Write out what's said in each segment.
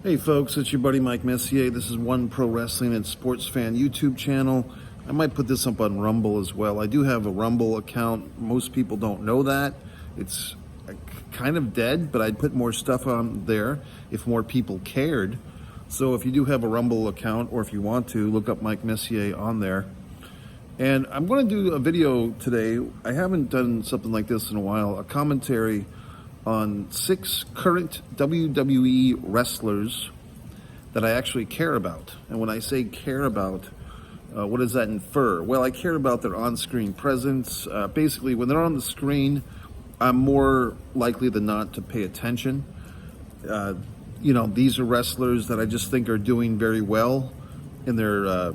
Hey folks, it's your buddy Mike Messier. This is One Pro Wrestling and Sports Fan YouTube channel. I might put this up on Rumble as well. I do have a Rumble account. Most people don't know that. It's kind of dead, but I'd put more stuff on there if more people cared. So if you do have a Rumble account, or if you want to, look up Mike Messier on there. And I'm going to do a video today. I haven't done something like this in a while, a commentary on 6 current WWE wrestlers that I actually care about. And when I say care about, what does that infer? Well, I care about their on-screen presence. Basically, when they're on the screen, I'm more likely than not to pay attention. These are wrestlers that I just think are doing very well in their,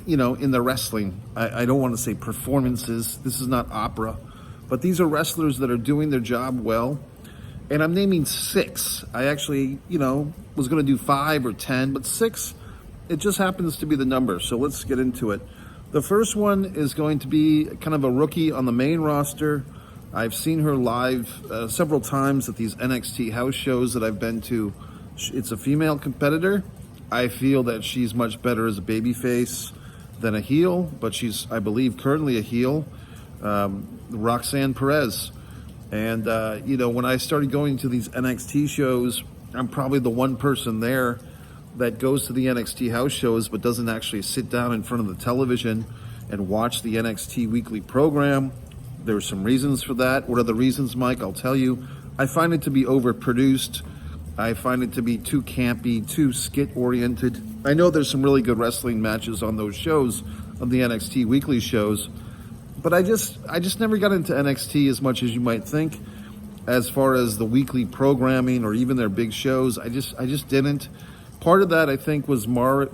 in their wrestling. I don't want to say performances. This is not opera. But these are wrestlers that are doing their job well. And I'm naming 6. I actually, was going to do 5 or 10, but 6, it just happens to be the number. So let's get into it. The first one is going to be kind of a rookie on the main roster. I've seen her live several times at these NXT house shows that I've been to. It's a female competitor. I feel that she's much better as a babyface than a heel, but she's, I believe, currently a heel. Roxanne Perez. And, when I started going to these NXT shows, I'm probably the one person there that goes to the NXT house shows but doesn't actually sit down in front of the television and watch the NXT weekly program. There's some reasons for that. What are the reasons, Mike? I'll tell you. I find it to be overproduced. I find it to be too campy, too skit-oriented. I know there's some really good wrestling matches on those shows, on the NXT weekly shows, but I just never got into NXT as much as you might think, as far as the weekly programming or even their big shows. I just didn't. Part of that, I think, was Mauro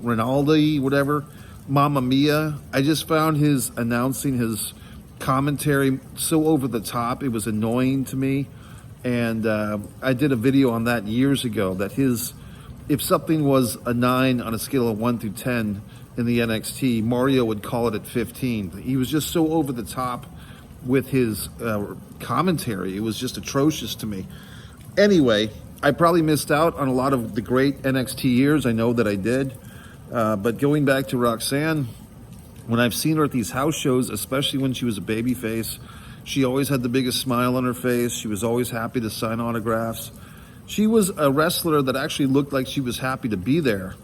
Rinaldi, whatever, Mamma Mia. I just found his announcing, his commentary so over the top. It was annoying to me. And I did a video on that years ago, that if something was a 9 on a scale of 1 through 10 in the NXT, Mario would call it at 15. He was just so over the top with his commentary. It was just atrocious to me. Anyway, I probably missed out on a lot of the great NXT years. I know that I did. But going back to Roxanne, when I've seen her at these house shows, especially when she was a babyface, she always had the biggest smile on her face. She was always happy to sign autographs. She was a wrestler that actually looked like she was happy to be there.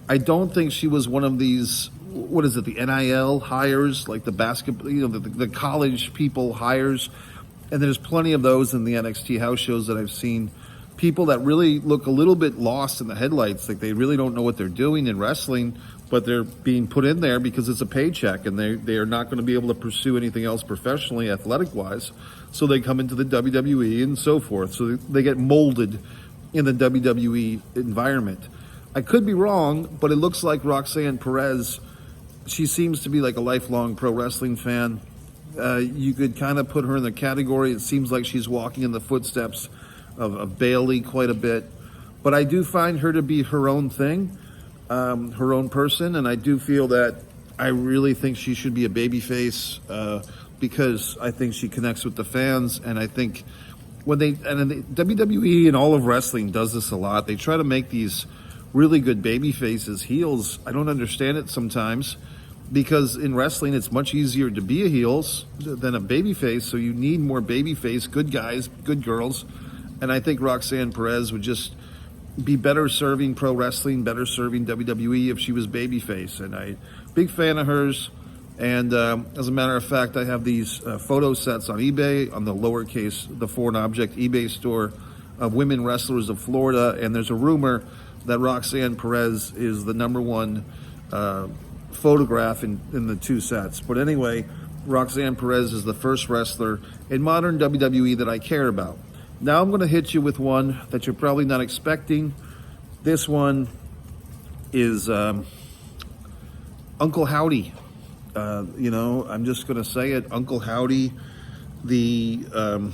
I don't think she was one of these, the NIL hires, like the basketball, the college people hires. And there's plenty of those in the NXT house shows that I've seen. People that really look a little bit lost in the headlights, like they really don't know what they're doing in wrestling, but they're being put in there because it's a paycheck, and they are not going to be able to pursue anything else professionally, athletic-wise. So they come into the WWE and so forth. So they get molded in the WWE environment. I could be wrong, but it looks like Roxanne Perez, she seems to be like a lifelong pro wrestling fan. You could kind of put her in the category. It seems like she's walking in the footsteps of Bayley quite a bit. But I do find her to be her own thing, her own person, and I do feel that I really think she should be a babyface because I think she connects with the fans, and I think WWE and all of wrestling does this a lot. They try to make these really good baby faces heels. I don't understand it sometimes, because in wrestling it's much easier to be a heel than a baby face, so you need more baby face, good guys, good girls. And I think Roxanne Perez would just be better serving pro wrestling, better serving WWE if she was babyface. And I'm a big fan of hers. And as a matter of fact, I have these photo sets on eBay, on the lowercase, the foreign object eBay store, of women wrestlers of Florida. And there's a rumor that Roxanne Perez is the number 1 photograph in the 2 sets. But anyway, Roxanne Perez is the first wrestler in modern WWE that I care about. Now I'm going to hit you with one that you're probably not expecting. This one is Uncle Howdy. I'm just going to say it. Uncle Howdy, the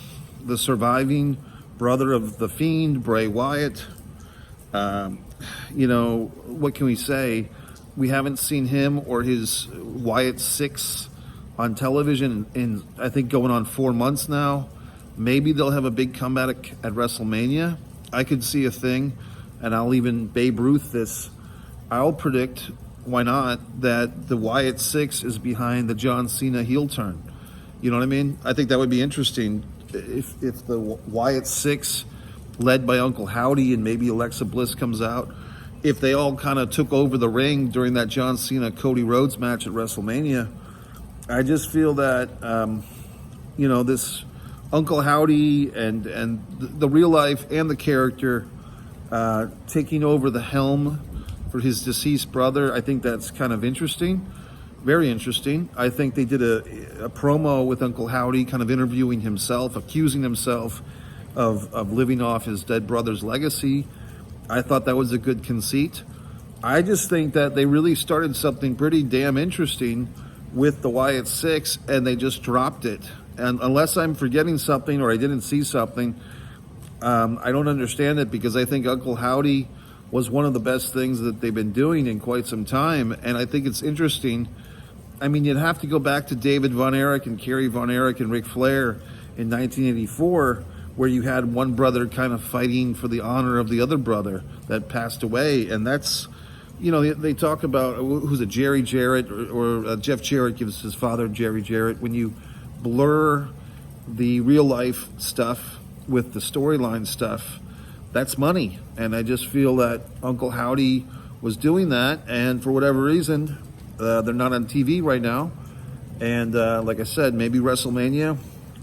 surviving brother of The Fiend, Bray Wyatt. What can we say? We haven't seen him or his Wyatt 6 on television in, I think, going on 4 months now. Maybe they'll have a big comeback at WrestleMania. I could see a thing and I'll even Babe Ruth this. I'll predict, why not, that the Wyatt Six is behind the John Cena heel turn. You know what I mean? I think that would be interesting if the Wyatt Six, led by Uncle Howdy and maybe Alexa Bliss comes out, if they all kind of took over the ring during that John Cena Cody Rhodes match at WrestleMania. I just feel that this Uncle Howdy and the real life and the character taking over the helm for his deceased brother, I think that's kind of interesting. Very interesting. I think they did a promo with Uncle Howdy, kind of interviewing himself, accusing himself of living off his dead brother's legacy. I thought that was a good conceit. I just think that they really started something pretty damn interesting with the Wyatt Six, and they just dropped it. And unless I'm forgetting something or I didn't see something, I don't understand it, because I think Uncle Howdy was one of the best things that they've been doing in quite some time. And I think it's interesting. I mean, you'd have to go back to David Von Erich and Kerry Von Erich and Ric Flair in 1984, where you had one brother kind of fighting for the honor of the other brother that passed away. And that's, they talk about, who's it, Jerry Jarrett, or Jeff Jarrett gives his father Jerry Jarrett. When you blur the real life stuff with the storyline stuff, that's money. And I just feel that Uncle Howdy was doing that, and for whatever reason, they're not on TV right now. And like I said, maybe WrestleMania,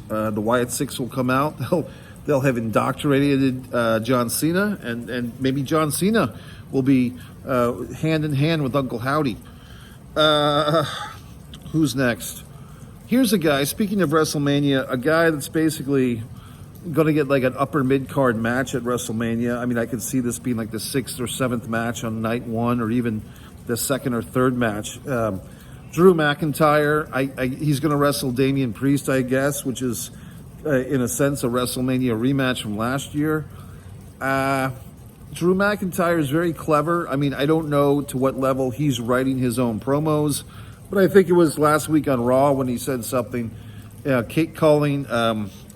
the Wyatt Six will come out. They'll have indoctrinated John Cena, and maybe John Cena will be hand in hand with Uncle Howdy. Who's next? Here's a guy, speaking of WrestleMania, a guy that's basically going to get like an upper mid-card match at WrestleMania. I mean, I could see this being like the 6th or 7th match on night one, or even the 2nd or 3rd match. Drew McIntyre, he's going to wrestle Damian Priest, I guess, which is, in a sense, a WrestleMania rematch from last year. Drew McIntyre is very clever. I mean, I don't know to what level he's writing his own promos, but I think it was last week on Raw when he said something, calling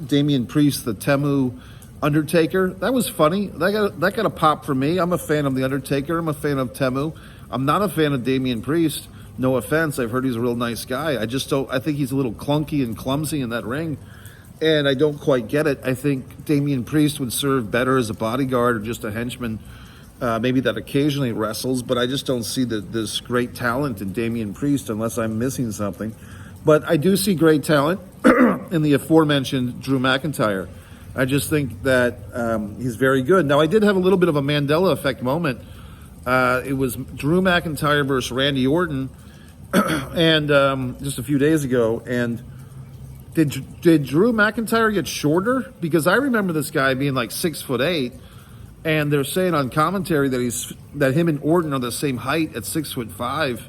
Damian Priest the Temu Undertaker. That was funny. That got a pop for me. I'm a fan of the Undertaker. I'm a fan of Temu. I'm not a fan of Damian Priest. No offense. I've heard he's a real nice guy. I think he's a little clunky and clumsy in that ring, and I don't quite get it. I think Damian Priest would serve better as a bodyguard or just a henchman, maybe that occasionally wrestles, but I just don't see this great talent in Damian Priest unless I'm missing something. But I do see great talent in the aforementioned Drew McIntyre. I just think that he's very good. Now, I did have a little bit of a Mandela effect moment. It was Drew McIntyre versus Randy Orton, and just a few days ago. And did Drew McIntyre get shorter? Because I remember this guy being like 6'8", and they're saying on commentary that him and Orton are the same height at 6'5".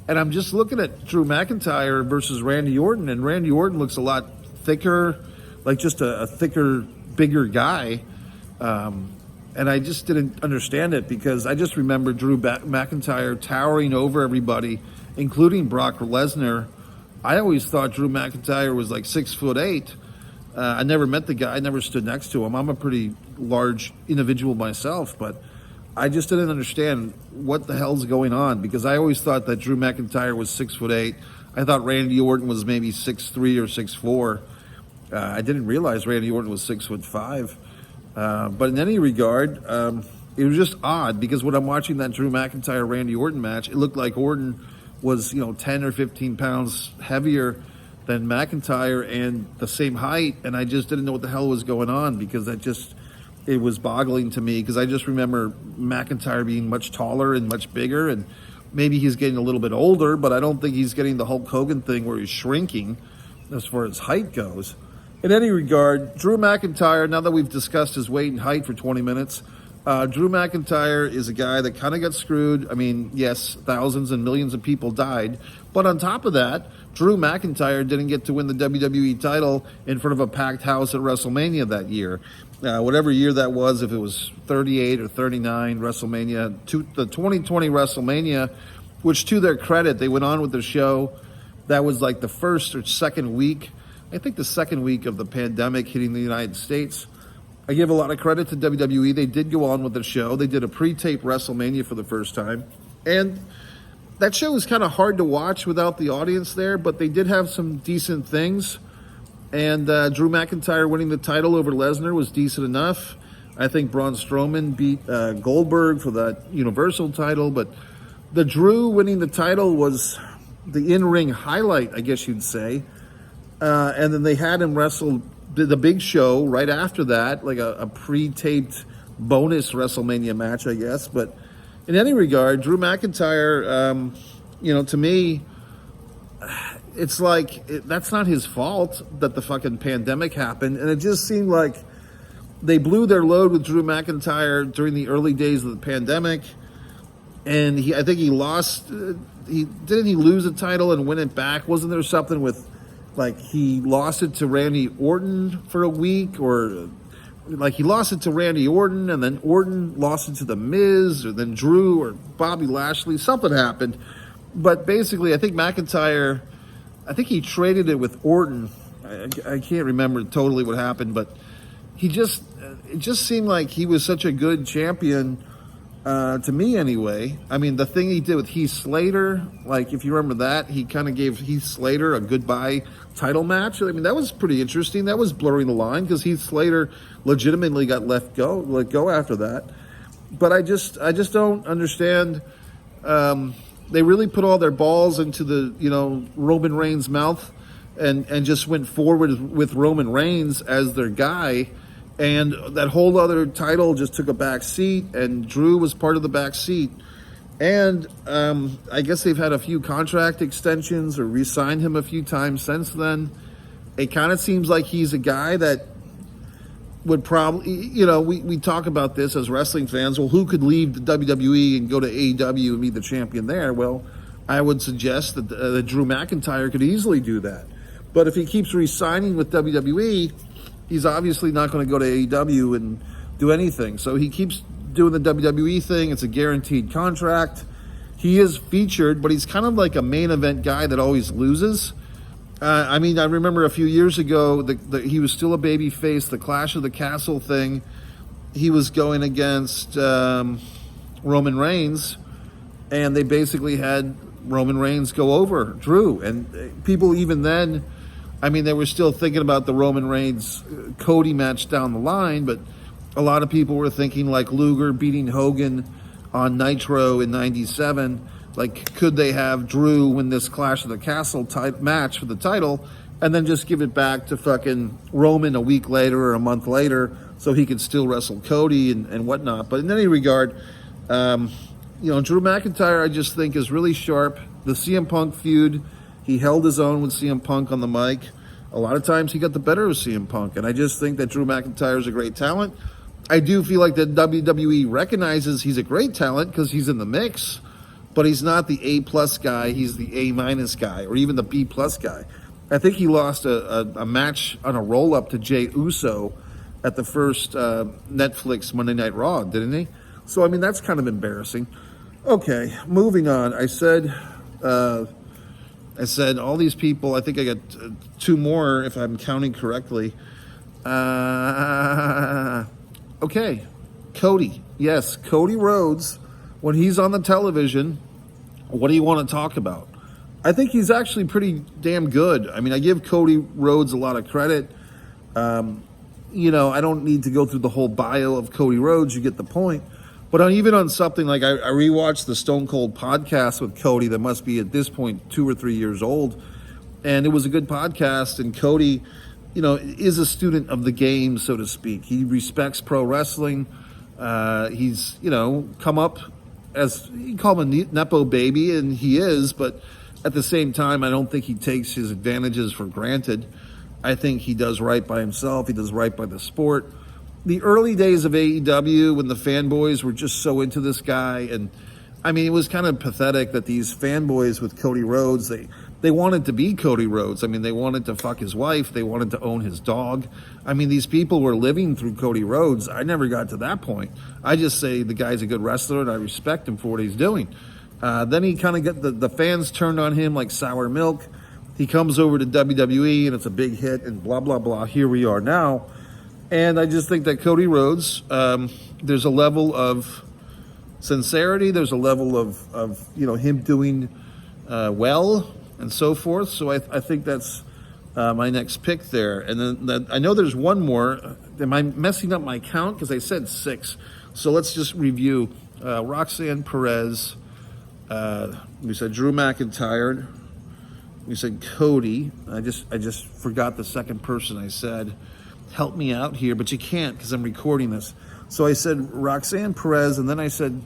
And I'm just looking at Drew McIntyre versus Randy Orton, and Randy Orton looks a lot thicker, like just a thicker, bigger guy. And I just didn't understand it, because I just remember Drew McIntyre towering over everybody, including Brock Lesnar. I always thought Drew McIntyre was like 6'8". I never met the guy. I never stood next to him. I'm a pretty large individual myself, but I just didn't understand what the hell's going on, because I always thought that Drew McIntyre was 6'8". I thought Randy Orton was maybe 6'3" or 6'4". I didn't realize Randy Orton was 6'5". But in any regard, it was just odd, because when I'm watching that Drew McIntyre Randy Orton match, it looked like Orton was 10 or 15 pounds heavier than McIntyre and the same height, and I just didn't know what the hell was going on, because it was boggling to me, because I just remember McIntyre being much taller and much bigger, and maybe he's getting a little bit older, but I don't think he's getting the Hulk Hogan thing where he's shrinking as far as height goes. In any regard, Drew McIntyre, now that we've discussed his weight and height for 20 minutes, Drew McIntyre is a guy that kind of got screwed. I mean, yes, thousands and millions of people died, but on top of that, Drew McIntyre didn't get to win the WWE title in front of a packed house at WrestleMania that year. Whatever year that was, if it was 38 or 39, WrestleMania, the 2020 WrestleMania, which to their credit, they went on with the show. That was like the first or second week, I think the second week of the pandemic hitting the United States. I give a lot of credit to WWE. They did go on with the show. They did a pre-taped WrestleMania for the first time. And that show was kind of hard to watch without the audience there, but they did have some decent things. And Drew McIntyre winning the title over Lesnar was decent enough. I think Braun Strowman beat Goldberg for that Universal title, but the Drew winning the title was the in-ring highlight, I guess you'd say. And then they had him wrestle the Big Show right after that, like a pre-taped bonus WrestleMania match, I guess. But in any regard, Drew McIntyre, to me, it's like that's not his fault that the fucking pandemic happened. And it just seemed like they blew their load with Drew McIntyre during the early days of the pandemic. And I think he lost. Didn't he lose the title and win it back? Wasn't there something with, like, he lost it to Randy Orton for a week, or like he lost it to Randy Orton and then Orton lost it to The Miz, or then Drew or Bobby Lashley? Something happened. But basically, I think McIntyre, I think he traded it with Orton. I can't remember totally what happened, but it just seemed like he was such a good champion. To me anyway. I mean, the thing he did with Heath Slater, like, if you remember that, he kind of gave Heath Slater a goodbye title match. I mean, that was pretty interesting. That was blurring the line, because Heath Slater legitimately got let go after that. But I just don't understand. They really put all their balls into the Roman Reigns' mouth, and just went forward with Roman Reigns as their guy. And that whole other title just took a back seat, and Drew was part of the back seat. And I guess they've had a few contract extensions or re-signed him a few times since then. It kind of seems like he's a guy that would probably, we talk about this as wrestling fans. Well, who could leave the WWE and go to AEW and be the champion there? Well, I would suggest that Drew McIntyre could easily do that. But if he keeps re-signing with WWE, he's obviously not going to go to AEW and do anything. So he keeps doing the WWE thing. It's a guaranteed contract. He is featured, but he's kind of like a main event guy that always loses. I remember a few years ago, he was still a baby face, the Clash of the Castle thing. He was going against Roman Reigns, and they basically had Roman Reigns go over Drew. And people even then, they were still thinking about the Roman Reigns Cody match down the line, but a lot of people were thinking like Luger beating Hogan on Nitro in '97. Like, could they have Drew win this Clash of the Castle match for the title and then just give it back to fucking Roman a week later or a month later so he could still wrestle Cody and whatnot? But in any regard, Drew McIntyre, I just think, is really sharp. The CM Punk feud, he held his own with CM Punk on the mic. A lot of times he got the better of CM Punk, and I just think that Drew McIntyre is a great talent. I do feel like the WWE recognizes he's a great talent because he's in the mix, but he's not the A+ guy. He's the A- guy, or even the B+ guy. I think he lost a match on a roll-up to Jey Uso at the first Netflix Monday Night Raw, didn't he? So, that's kind of embarrassing. Okay, moving on. I said all these people. I think I got two more if I'm counting correctly. Okay, Cody. Yes, Cody Rhodes. When he's on the television, what do you want to talk about? I think he's actually pretty damn good. I give Cody Rhodes a lot of credit. I don't need to go through the whole bio of Cody Rhodes. You get the point. But even on something like, I rewatched the Stone Cold podcast with Cody that must be at this point 2 or 3 years old. And it was a good podcast. And Cody, is a student of the game, so to speak. He respects pro wrestling. He's, come up as, you call him a Nepo baby, and he is. But at the same time, I don't think he takes his advantages for granted. I think he does right by himself. He does right by the sport. The early days of AEW, when the fanboys were just so into this guy, and it was kind of pathetic that these fanboys with Cody Rhodes, they wanted to be Cody Rhodes. They wanted to fuck his wife. They wanted to own his dog. These people were living through Cody Rhodes. I never got to that point. I just say the guy's a good wrestler, and I respect him for what he's doing. Then he kind of got the fans turned on him like sour milk. He comes over to WWE, and it's a big hit, and blah, blah, blah. Here we are now. And I just think that Cody Rhodes, there's a level of sincerity, there's a level of him doing well and so forth. So I think that's my next pick there. And then I know there's one more. Am I messing up my count? Because I said 6. So let's just review. Roxanne Perez. We said Drew McIntyre. We said Cody. I just forgot the second person I said. Help me out here, but you can't because I'm recording this. So I said Roxanne Perez, and then I said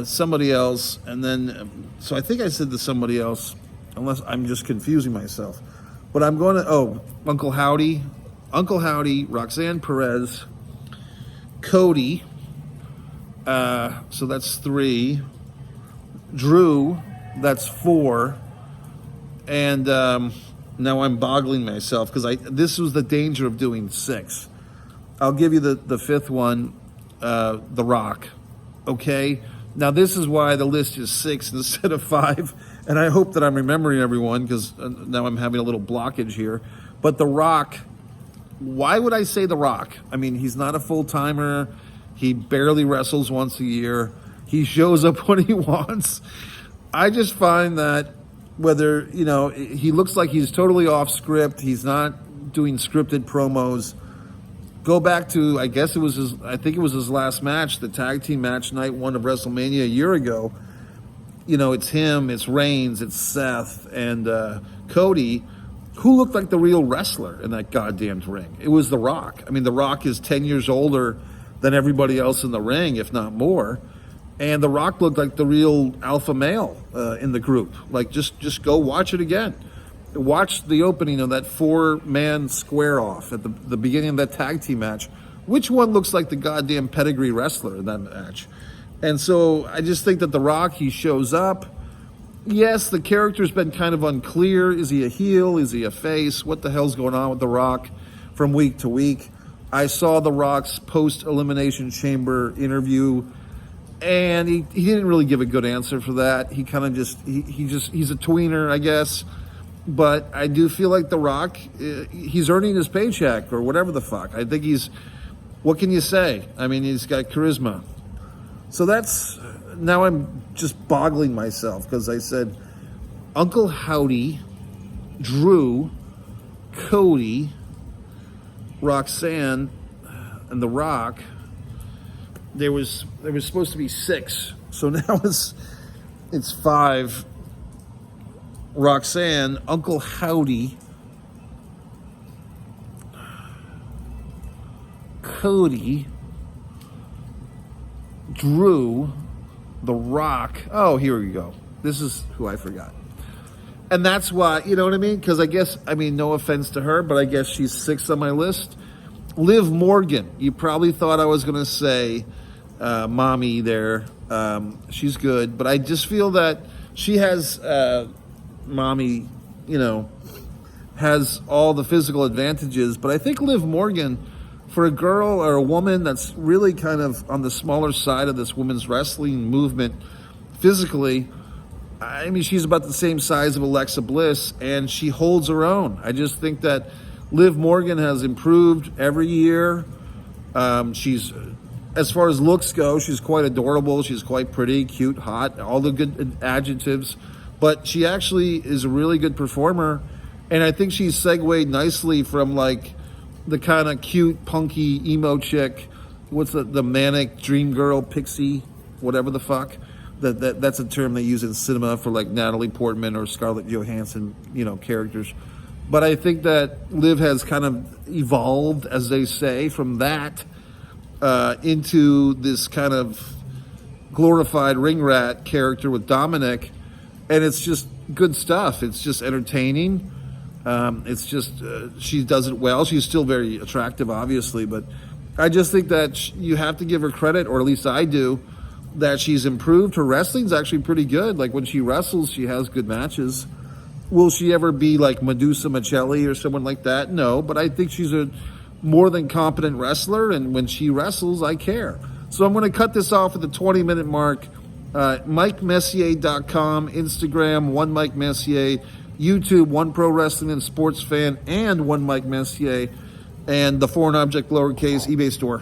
somebody else, and then so I think I said to somebody else, unless I'm just confusing myself. But I'm going to Uncle Howdy, Roxanne Perez, Cody. So that's 3. Drew, that's 4. And now I'm boggling myself because this was the danger of doing 6. I'll give you the 5th one, The Rock. Okay? Now this is why the list is 6 instead of 5. And I hope that I'm remembering everyone because now I'm having a little blockage here. But The Rock, why would I say The Rock? I mean, he's not a full-timer. He barely wrestles once a year. He shows up when he wants. I just find that whether, he looks like he's totally off script. He's not doing scripted promos. Go back to, I think it was his last match, the tag team match, night 1 of WrestleMania a year ago. It's him, it's Reigns, it's Seth, and Cody, who looked like the real wrestler in that goddamn ring. It was The Rock. I mean, The Rock is 10 years older than everybody else in the ring, if not more. And The Rock looked like the real alpha male in the group. Like, just go watch it again. Watch the opening of that 4-man square-off at the beginning of that tag team match. Which one looks like the goddamn pedigree wrestler in that match? And so I just think that The Rock, he shows up. Yes, the character's been kind of unclear. Is he a heel? Is he a face? What the hell's going on with The Rock from week to week? I saw The Rock's post-Elimination Chamber interview, and he didn't really give a good answer for that. He kind of he's a tweener, I guess. But I do feel like The Rock, he's earning his paycheck or whatever the fuck. I think what can you say? I mean, he's got charisma. So now I'm just boggling myself because I said Uncle Howdy, Drew, Cody, Roxanne, and The Rock. There was supposed to be 6, so now it's 5. Roxanne, Uncle Howdy, Cody, Drew, The Rock. Oh, here we go. This is who I forgot. And that's why, you know what I mean? Because no offense to her, but I guess she's 6th on my list. Liv Morgan. You probably thought I was going to say mommy there. She's good. But I just feel that she has, mommy, has all the physical advantages. But I think Liv Morgan, for a girl or a woman that's really kind of on the smaller side of this women's wrestling movement physically, I mean, she's about the same size of Alexa Bliss, and she holds her own. I just think that Liv Morgan has improved every year. She's, as far as looks go, she's quite adorable. She's quite pretty, cute, hot, all the good adjectives. But she actually is a really good performer, and I think she's segued nicely from like the kind of cute, punky, emo chick. What's the manic dream girl, pixie, whatever the fuck. That's a term they use in cinema for like Natalie Portman or Scarlett Johansson, characters. But I think that Liv has kind of evolved, as they say, from that into this kind of glorified ring rat character with Dominic. And it's just good stuff. It's just entertaining. It's just, she does it well. She's still very attractive, obviously. But I just think that you have to give her credit, or at least I do, that she's improved. Her wrestling's actually pretty good. Like when she wrestles, she has good matches. Will she ever be like Medusa Michelli or someone like that? No, but I think she's a more than competent wrestler, and when she wrestles, I care. So I'm going to cut this off at the 20-minute mark. MikeMessier.com, Instagram, One Mike Messier, YouTube, One Pro Wrestling and Sports Fan, and One Mike Messier. and the foreign object lowercase eBay store.